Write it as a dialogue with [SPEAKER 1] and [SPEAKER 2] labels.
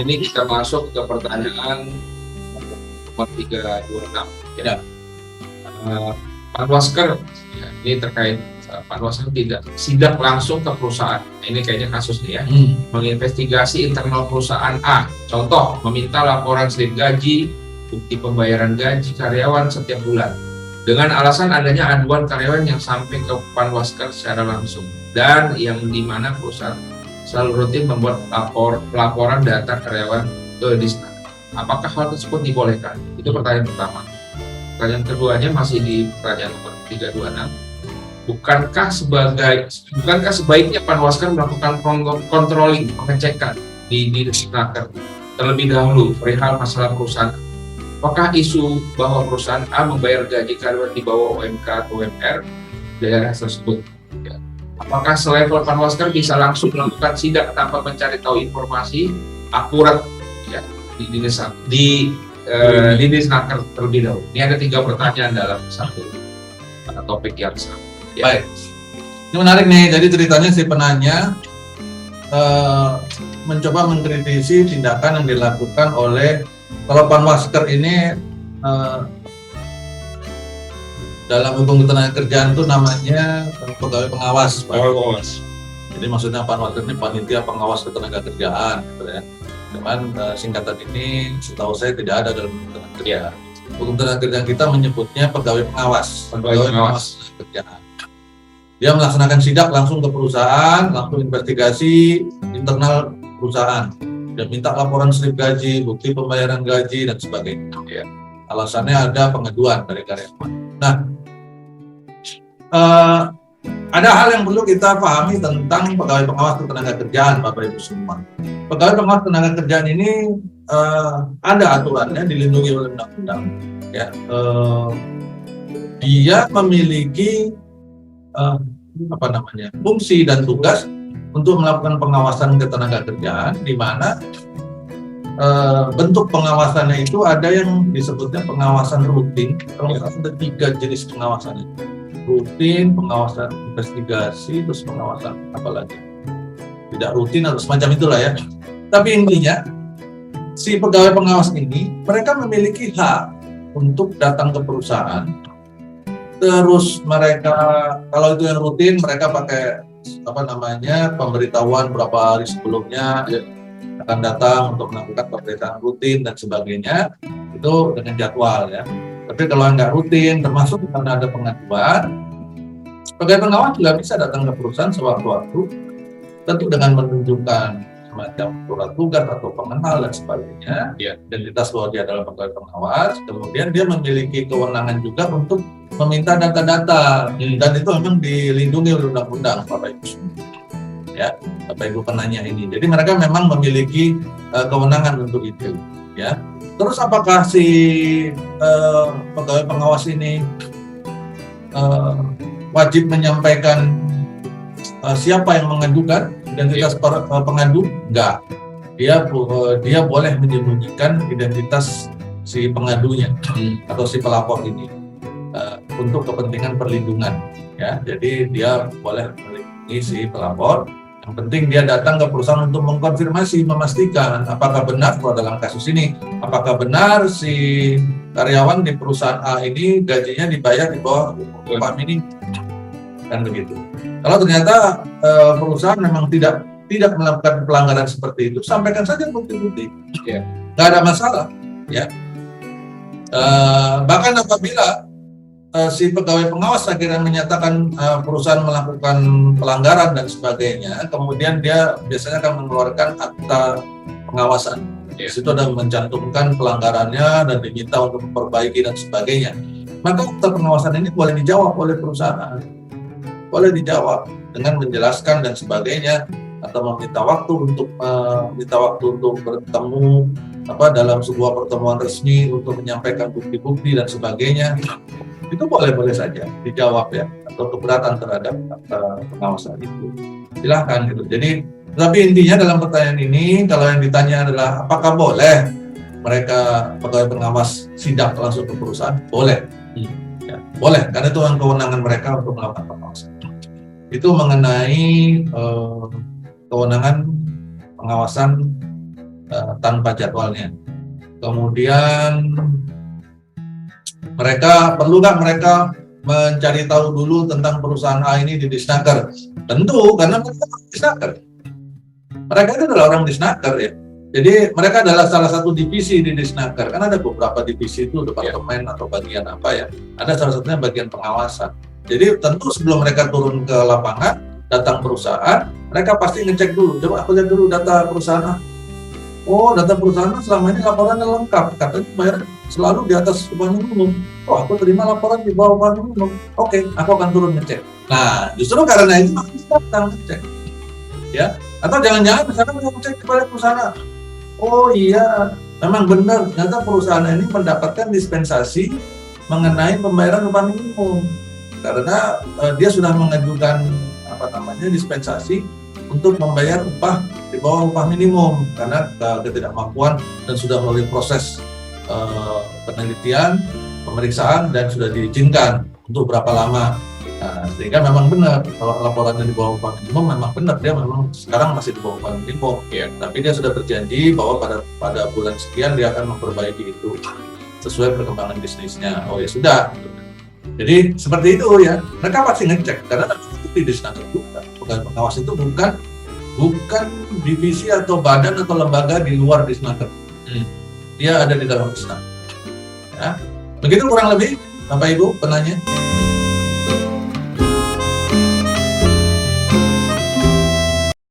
[SPEAKER 1] ini kita masuk ke pertanyaan nomor 326 ya. Panwasker ya, ini terkait Panwasker tidak sidak langsung ke perusahaan. Ini kayaknya kasus nih ya. Menginvestigasi internal perusahaan A. Contoh, meminta laporan slip gaji, bukti pembayaran gaji karyawan setiap bulan. Dengan alasan adanya aduan karyawan yang sampai ke Panwasker secara langsung. Dan yang dimana perusahaan selalu rutin membuat pelaporan data karyawan ke Disnaker. Apakah hal tersebut dibolehkan? Itu pertanyaan pertama. Pertanyaan keduanya masih di pertanyaan nomor 326. Bukankah sebaiknya Panwasker melakukan controlling, pengecekan di Disnaker terlebih dahulu perihal masalah perusahaan? Apakah isu bahwa perusahaan A membayar gaji karyawan di bawah UMK atau UMR daerah tersebut? Ya. Apakah selevel Panwasker bisa langsung melakukan sidak tanpa mencari tahu informasi akurat ya, di Disnaker terlebih dahulu? Ini ada 3 pertanyaan dalam satu topik yang sama. Ya.
[SPEAKER 2] Baik, ini menarik nih. Jadi ceritanya si penanya mencoba mengkritisi tindakan yang dilakukan oleh, kalau Panwasker ini dalam hukum ketenaga kerjaan itu namanya pegawai pengawas. Jadi maksudnya Panwasker ini panitia pengawas ketenaga kerjaan, gitu ya. Cuman singkatan ini setahu saya tidak ada dalam hukum ketenaga kerjaan. Hukum ketenaga kerjaan kita menyebutnya pegawai pengawas. Pegawai pengawas kerjaan. Dia melaksanakan sidak langsung ke perusahaan, langsung investigasi internal perusahaan. Dia minta laporan slip gaji, bukti pembayaran gaji, dan sebagainya. Ya. Alasannya ada pengaduan dari karyawan. Nah, ada hal yang perlu kita pahami tentang pegawai pengawas ketenaga kerjaan, Bapak Ibu semua. Pegawai pengawas tenaga kerjaan ini ada aturannya, dilindungi oleh undang-undang. Ya, dia memiliki fungsi dan tugas untuk melakukan pengawasan ketenaga kerjaan, di mana bentuk pengawasannya itu ada yang disebutnya pengawasan rutin. Kalau ada 3 jenis pengawasan itu. Rutin, pengawasan investigasi, terus pengawasan apa lagi? Tidak rutin atau semacam itulah ya. Tapi intinya si pegawai pengawas ini mereka memiliki hak untuk datang ke perusahaan. Terus mereka, kalau itu yang rutin, mereka pakai pemberitahuan berapa hari sebelumnya akan datang untuk melakukan pemeriksaan rutin dan sebagainya, itu dengan jadwal ya. Tapi kalau nggak rutin, termasuk karena ada pengaduan, pegawai pengawas juga bisa datang ke perusahaan sewaktu-waktu, tentu dengan menunjukkan semacam surat tugas atau pengenal dan sebagainya, identitas bahwa dia adalah pegawai pengawas. Kemudian dia memiliki kewenangan juga untuk meminta data-data, dan itu memang dilindungi oleh undang-undang, Bapak Ibu semua. Ya, Bapak Ibu penanya ini. Jadi mereka memang memiliki kewenangan untuk itu. Ya. Terus apakah si pegawai pengawas ini wajib menyampaikan siapa yang mengadukan, identitas pengadu? Enggak. Dia boleh menyembunyikan identitas si pengadunya atau si pelapor ini untuk kepentingan perlindungan. Ya, jadi dia boleh melindungi si pelapor. Yang penting dia datang ke perusahaan untuk mengkonfirmasi, memastikan apakah benar kalau dalam kasus ini, apakah benar si karyawan di perusahaan A ini gajinya dibayar di bawah upah minimum, kan begitu. Kalau ternyata perusahaan memang tidak melakukan pelanggaran seperti itu, sampaikan saja bukti-bukti, nggak ada masalah. Ya. Bahkan apabila si pegawai pengawas akhirnya menyatakan perusahaan melakukan pelanggaran dan sebagainya, kemudian dia biasanya akan mengeluarkan akta pengawasan. Di situ ada mencantumkan pelanggarannya dan diminta untuk memperbaiki dan sebagainya. Maka akta pengawasan ini boleh dijawab oleh perusahaan, boleh dijawab dengan menjelaskan dan sebagainya, atau meminta waktu untuk bertemu dalam sebuah pertemuan resmi untuk menyampaikan bukti-bukti dan sebagainya. Itu boleh saja dijawab ya, atau keberatan terhadap pengawasan itu, silahkan gitu. Jadi, tapi intinya dalam pertanyaan ini, kalau yang ditanya adalah apakah boleh mereka pegawai pengawas sidak langsung ke perusahaan? Boleh, ya, boleh, karena itu kewenangan mereka untuk melakukan pengawasan. Itu mengenai kewenangan pengawasan tanpa jadwalnya. Kemudian perlu nggak mereka mencari tahu dulu tentang perusahaan A ini di Disnaker? Tentu, karena mereka orang Disnaker. Mereka itu adalah orang Disnaker ya. Jadi mereka adalah salah satu divisi di Disnaker. Kan ada beberapa divisi itu, departemen atau bagian apa ya. Ada salah satunya bagian pengawasan. Jadi tentu sebelum mereka turun ke lapangan, datang perusahaan, mereka pasti ngecek dulu. Coba aku lihat dulu data perusahaan A. Oh, data perusahaan selama ini laporannya lengkap. Katanya bayar selalu di atas upah minimum. Oh, aku terima laporan di bawah upah minimum. Oke, aku akan turun ngecek. Nah, justru karena itu aku datang ngecek. Ya, atau jangan-jangan misalkan mau ngecek di balik perusahaan. Oh iya, memang benar. Ternyata perusahaan ini mendapatkan dispensasi mengenai pembayaran upah minimum karena dia sudah mengajukan dispensasi untuk membayar upah di bawah upah minimum karena ketidakmampuan dan sudah melalui proses penelitian, pemeriksaan dan sudah diizinkan untuk berapa lama. Nah, sehingga memang benar kalau laporannya di bawah upah minimum memang benar dia memang sekarang masih di bawah upah minimum. Ya, tapi dia sudah berjanji bahwa pada bulan sekian dia akan memperbaiki itu sesuai perkembangan bisnisnya. Oh ya sudah. Jadi seperti itu ya. Mereka pasti ngecek karena itu di Disnaker juga. Bukan pengawas itu bukan divisi atau badan atau lembaga di luar Disnaker. Dia ada di dalam Disnaker. Ya. Begitu kurang lebih Bapak Ibu penanya.